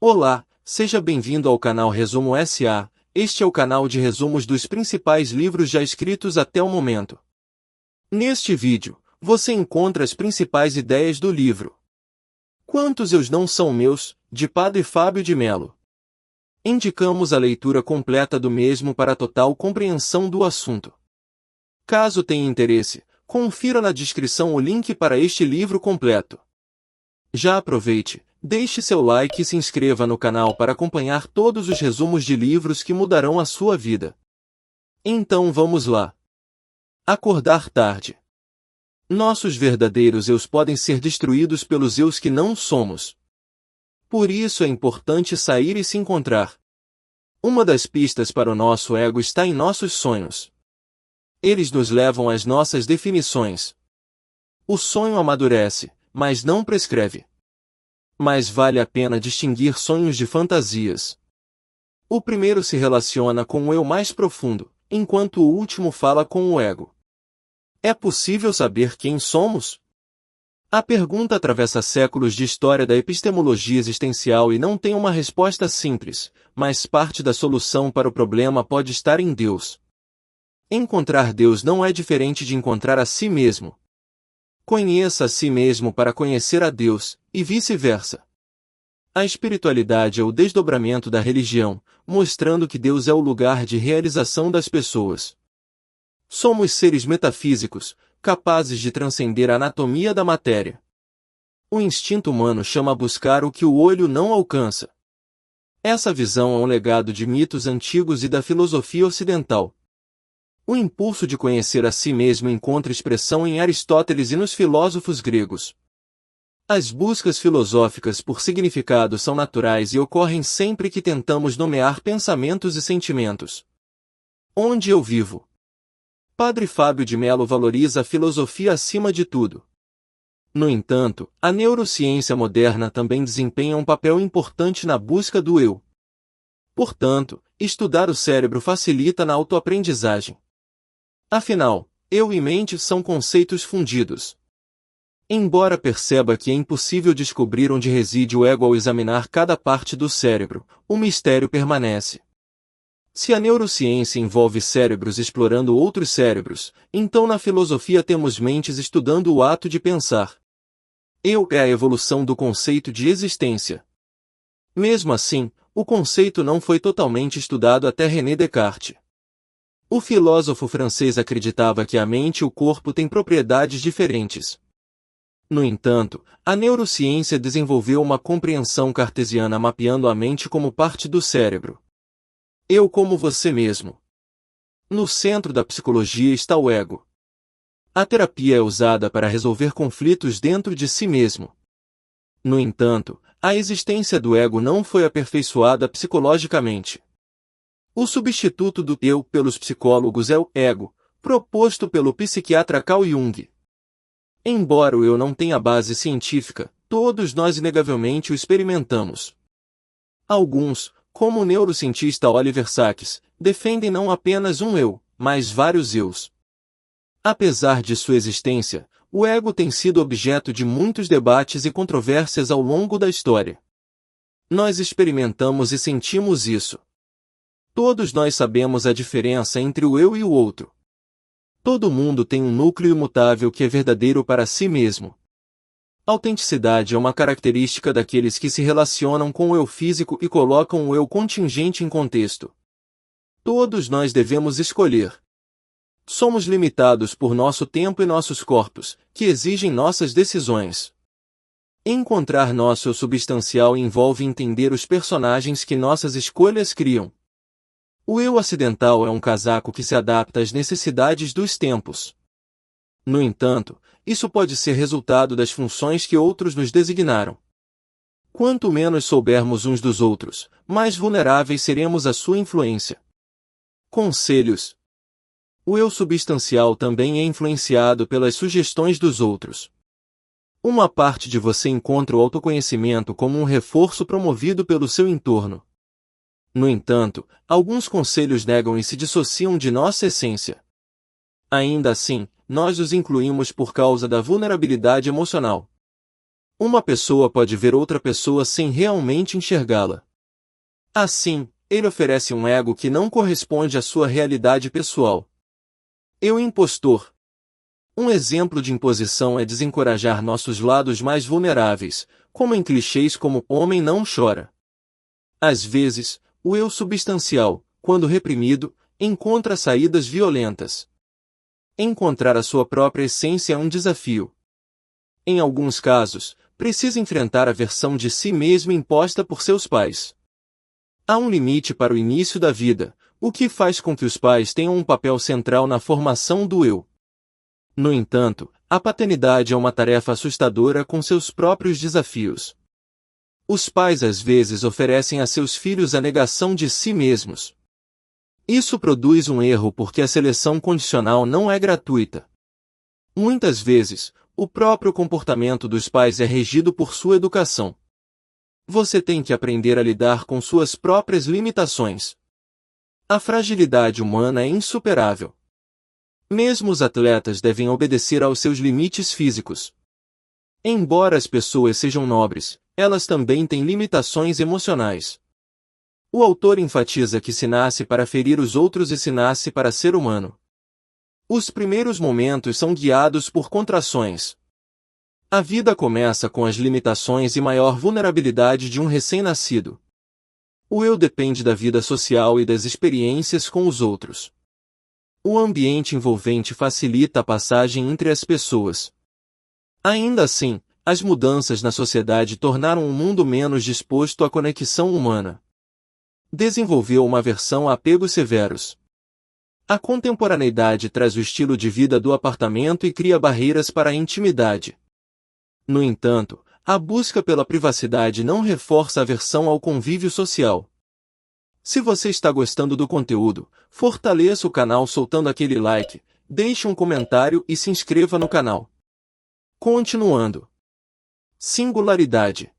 Olá, seja bem-vindo ao canal Resumo SA. Este é o canal de resumos dos principais livros já escritos até o momento. Neste vídeo, você encontra as principais ideias do livro Quantos Eus Não São Meus, de Padre Fábio de Melo. Indicamos a leitura completa do mesmo para total compreensão do assunto. Caso tenha interesse, confira na descrição o link para este livro completo. Já aproveite, deixe seu like e se inscreva no canal para acompanhar todos os resumos de livros que mudarão a sua vida. Então vamos lá. Acordar tarde. Nossos verdadeiros eus podem ser destruídos pelos eus que não somos. Por isso é importante sair e se encontrar. Uma das pistas para o nosso ego está em nossos sonhos. Eles nos levam às nossas definições. O sonho amadurece, mas não prescreve. Mas vale a pena distinguir sonhos de fantasias. O primeiro se relaciona com o eu mais profundo, enquanto o último fala com o ego. É possível saber quem somos? A pergunta atravessa séculos de história da epistemologia existencial e não tem uma resposta simples, mas parte da solução para o problema pode estar em Deus. Encontrar Deus não é diferente de encontrar a si mesmo. Conheça a si mesmo para conhecer a Deus, e vice-versa. A espiritualidade é o desdobramento da religião, mostrando que Deus é o lugar de realização das pessoas. Somos seres metafísicos, capazes de transcender a anatomia da matéria. O instinto humano chama a buscar o que o olho não alcança. Essa visão é um legado de mitos antigos e da filosofia ocidental. O impulso de conhecer a si mesmo encontra expressão em Aristóteles e nos filósofos gregos. As buscas filosóficas por significado são naturais e ocorrem sempre que tentamos nomear pensamentos e sentimentos. Onde eu vivo? Padre Fábio de Melo valoriza a filosofia acima de tudo. No entanto, a neurociência moderna também desempenha um papel importante na busca do eu. Portanto, estudar o cérebro facilita na autoaprendizagem. Afinal, eu e mente são conceitos fundidos. Embora perceba que é impossível descobrir onde reside o ego ao examinar cada parte do cérebro, o mistério permanece. Se a neurociência envolve cérebros explorando outros cérebros, então na filosofia temos mentes estudando o ato de pensar. Eu é a evolução do conceito de existência. Mesmo assim, o conceito não foi totalmente estudado até René Descartes. O filósofo francês acreditava que a mente e o corpo têm propriedades diferentes. No entanto, a neurociência desenvolveu uma compreensão cartesiana mapeando a mente como parte do cérebro. Eu como você mesmo. No centro da psicologia está o ego. A terapia é usada para resolver conflitos dentro de si mesmo. No entanto, a existência do ego não foi aperfeiçoada psicologicamente. O substituto do eu pelos psicólogos é o ego, proposto pelo psiquiatra Carl Jung. Embora o eu não tenha base científica, todos nós inegavelmente o experimentamos. Alguns, como o neurocientista Oliver Sacks, defendem não apenas um eu, mas vários eus. Apesar de sua existência, o ego tem sido objeto de muitos debates e controvérsias ao longo da história. Nós experimentamos e sentimos isso. Todos nós sabemos a diferença entre o eu e o outro. Todo mundo tem um núcleo imutável que é verdadeiro para si mesmo. Autenticidade é uma característica daqueles que se relacionam com o eu físico e colocam o eu contingente em contexto. Todos nós devemos escolher. Somos limitados por nosso tempo e nossos corpos, que exigem nossas decisões. Encontrar nosso eu substancial envolve entender os personagens que nossas escolhas criam. O eu acidental é um casaco que se adapta às necessidades dos tempos. No entanto, isso pode ser resultado das funções que outros nos designaram. Quanto menos soubermos uns dos outros, mais vulneráveis seremos à sua influência. Conselhos. O eu substancial também é influenciado pelas sugestões dos outros. Uma parte de você encontra o autoconhecimento como um reforço promovido pelo seu entorno. No entanto, alguns conselhos negam e se dissociam de nossa essência. Ainda assim, nós os incluímos por causa da vulnerabilidade emocional. Uma pessoa pode ver outra pessoa sem realmente enxergá-la. Assim, ele oferece um ego que não corresponde à sua realidade pessoal. Eu impostor. Um exemplo de imposição é desencorajar nossos lados mais vulneráveis, como em clichês como "homem não chora". Às vezes, o eu substancial, quando reprimido, encontra saídas violentas. Encontrar a sua própria essência é um desafio. Em alguns casos, precisa enfrentar a versão de si mesmo imposta por seus pais. Há um limite para o início da vida, o que faz com que os pais tenham um papel central na formação do eu. No entanto, a paternidade é uma tarefa assustadora com seus próprios desafios. Os pais às vezes oferecem a seus filhos a negação de si mesmos. Isso produz um erro porque a seleção condicional não é gratuita. Muitas vezes, o próprio comportamento dos pais é regido por sua educação. Você tem que aprender a lidar com suas próprias limitações. A fragilidade humana é insuperável. Mesmo os atletas devem obedecer aos seus limites físicos. Embora as pessoas sejam nobres, elas também têm limitações emocionais. O autor enfatiza que se nasce para ferir os outros e se nasce para ser humano. Os primeiros momentos são guiados por contrações. A vida começa com as limitações e maior vulnerabilidade de um recém-nascido. O eu depende da vida social e das experiências com os outros. O ambiente envolvente facilita a passagem entre as pessoas. Ainda assim, as mudanças na sociedade tornaram o mundo menos disposto à conexão humana. Desenvolveu uma aversão a apegos severos. A contemporaneidade traz o estilo de vida do apartamento e cria barreiras para a intimidade. No entanto, a busca pela privacidade não reforça a aversão ao convívio social. Se você está gostando do conteúdo, fortaleça o canal soltando aquele like, deixe um comentário e se inscreva no canal. Continuando. Singularidade.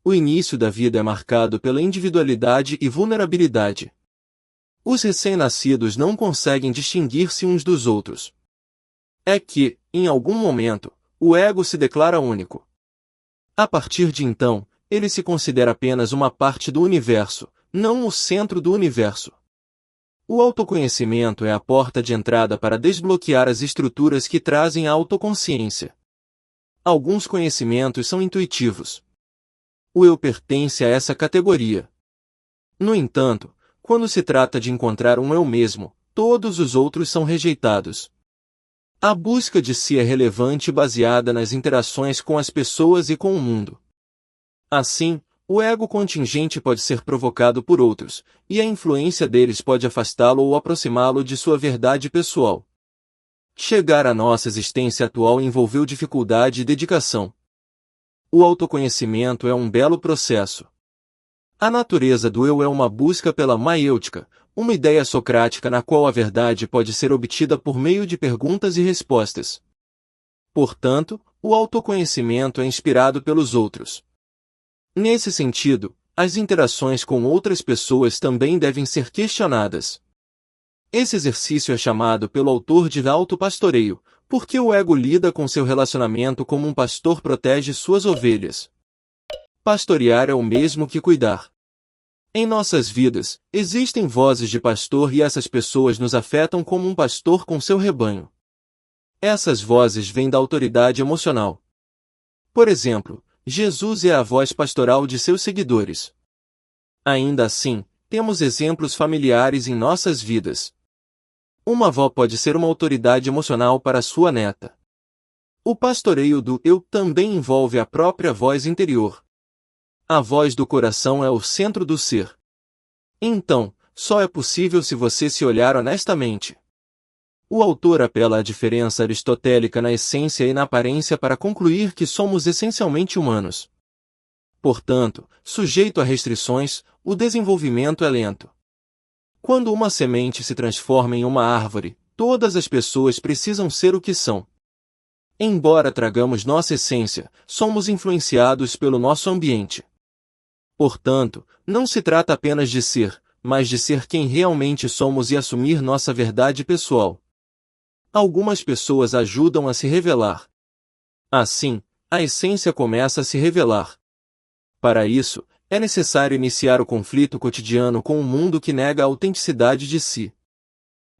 O início da vida é marcado pela individualidade e vulnerabilidade. Os recém-nascidos não conseguem distinguir-se uns dos outros. É que, em algum momento, o ego se declara único. A partir de então, ele se considera apenas uma parte do universo, não o centro do universo. O autoconhecimento é a porta de entrada para desbloquear as estruturas que trazem a autoconsciência. Alguns conhecimentos são intuitivos. O eu pertence a essa categoria. No entanto, quando se trata de encontrar um eu mesmo, todos os outros são rejeitados. A busca de si é relevante e baseada nas interações com as pessoas e com o mundo. Assim, o ego contingente pode ser provocado por outros, e a influência deles pode afastá-lo ou aproximá-lo de sua verdade pessoal. Chegar à nossa existência atual envolveu dificuldade e dedicação. O autoconhecimento é um belo processo. A natureza do eu é uma busca pela maiêutica, uma ideia socrática na qual a verdade pode ser obtida por meio de perguntas e respostas. Portanto, o autoconhecimento é inspirado pelos outros. Nesse sentido, as interações com outras pessoas também devem ser questionadas. Esse exercício é chamado pelo autor de autopastoreio, porque o ego lida com seu relacionamento como um pastor protege suas ovelhas. Pastorear é o mesmo que cuidar. Em nossas vidas, existem vozes de pastor e essas pessoas nos afetam como um pastor com seu rebanho. Essas vozes vêm da autoridade emocional. Por exemplo, Jesus é a voz pastoral de seus seguidores. Ainda assim, temos exemplos familiares em nossas vidas. Uma avó pode ser uma autoridade emocional para sua neta. O pastoreio do eu também envolve a própria voz interior. A voz do coração é o centro do ser. Então, só é possível se você se olhar honestamente. O autor apela à diferença aristotélica na essência e na aparência para concluir que somos essencialmente humanos. Portanto, sujeito a restrições, o desenvolvimento é lento. Quando uma semente se transforma em uma árvore, todas as pessoas precisam ser o que são. Embora tragamos nossa essência, somos influenciados pelo nosso ambiente. Portanto, não se trata apenas de ser, mas de ser quem realmente somos e assumir nossa verdade pessoal. Algumas pessoas ajudam a se revelar. Assim, a essência começa a se revelar. Para isso, é necessário iniciar o conflito cotidiano com um mundo que nega a autenticidade de si,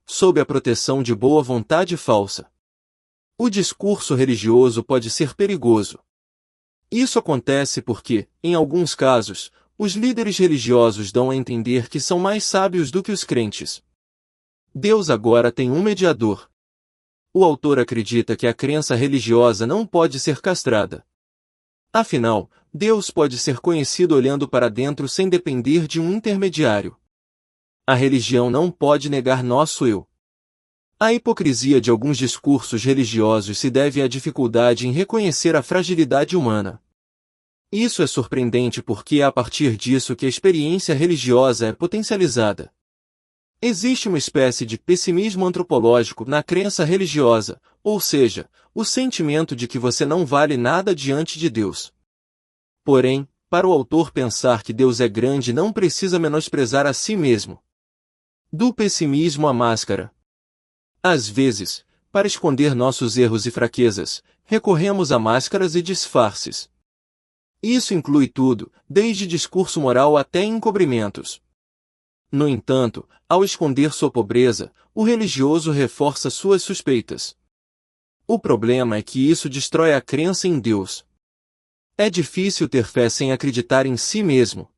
sob a proteção de boa vontade falsa. O discurso religioso pode ser perigoso. Isso acontece porque, em alguns casos, os líderes religiosos dão a entender que são mais sábios do que os crentes. Deus agora tem um mediador. O autor acredita que a crença religiosa não pode ser castrada. Afinal, Deus pode ser conhecido olhando para dentro sem depender de um intermediário. A religião não pode negar nosso eu. A hipocrisia de alguns discursos religiosos se deve à dificuldade em reconhecer a fragilidade humana. Isso é surpreendente porque é a partir disso que a experiência religiosa é potencializada. Existe uma espécie de pessimismo antropológico na crença religiosa, ou seja, o sentimento de que você não vale nada diante de Deus. Porém, para o autor pensar que Deus é grande não precisa menosprezar a si mesmo. Do pessimismo à máscara. Às vezes, para esconder nossos erros e fraquezas, recorremos a máscaras e disfarces. Isso inclui tudo, desde discurso moral até encobrimentos. No entanto, ao esconder sua pobreza, o religioso reforça suas suspeitas. O problema é que isso destrói a crença em Deus. É difícil ter fé sem acreditar em si mesmo.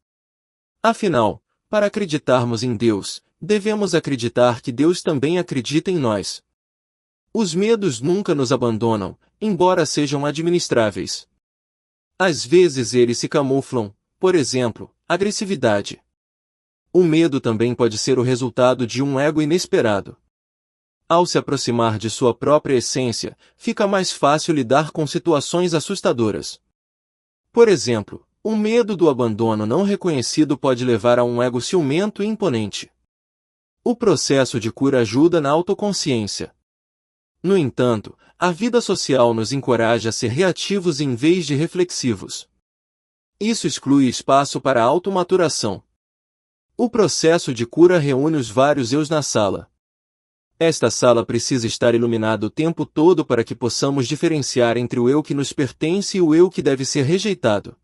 Afinal, para acreditarmos em Deus, devemos acreditar que Deus também acredita em nós. Os medos nunca nos abandonam, embora sejam administráveis. Às vezes eles se camuflam, por exemplo, agressividade. O medo também pode ser o resultado de um ego inesperado. Ao se aproximar de sua própria essência, fica mais fácil lidar com situações assustadoras. Por exemplo, o medo do abandono não reconhecido pode levar a um ego ciumento e imponente. O processo de cura ajuda na autoconsciência. No entanto, a vida social nos encoraja a ser reativos em vez de reflexivos. Isso exclui espaço para a automaturação. O processo de cura reúne os vários eus na sala. Esta sala precisa estar iluminada o tempo todo para que possamos diferenciar entre o eu que nos pertence e o eu que deve ser rejeitado.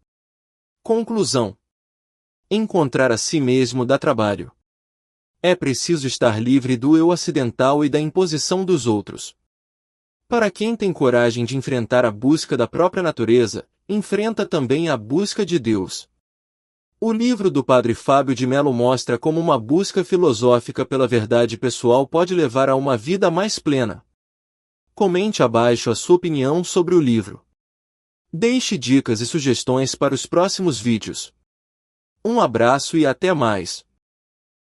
Conclusão: encontrar a si mesmo dá trabalho. É preciso estar livre do eu acidental e da imposição dos outros. Para quem tem coragem de enfrentar a busca da própria natureza, enfrenta também a busca de Deus. O livro do Padre Fábio de Mello mostra como uma busca filosófica pela verdade pessoal pode levar a uma vida mais plena. Comente abaixo a sua opinião sobre o livro. Deixe dicas e sugestões para os próximos vídeos. Um abraço e até mais!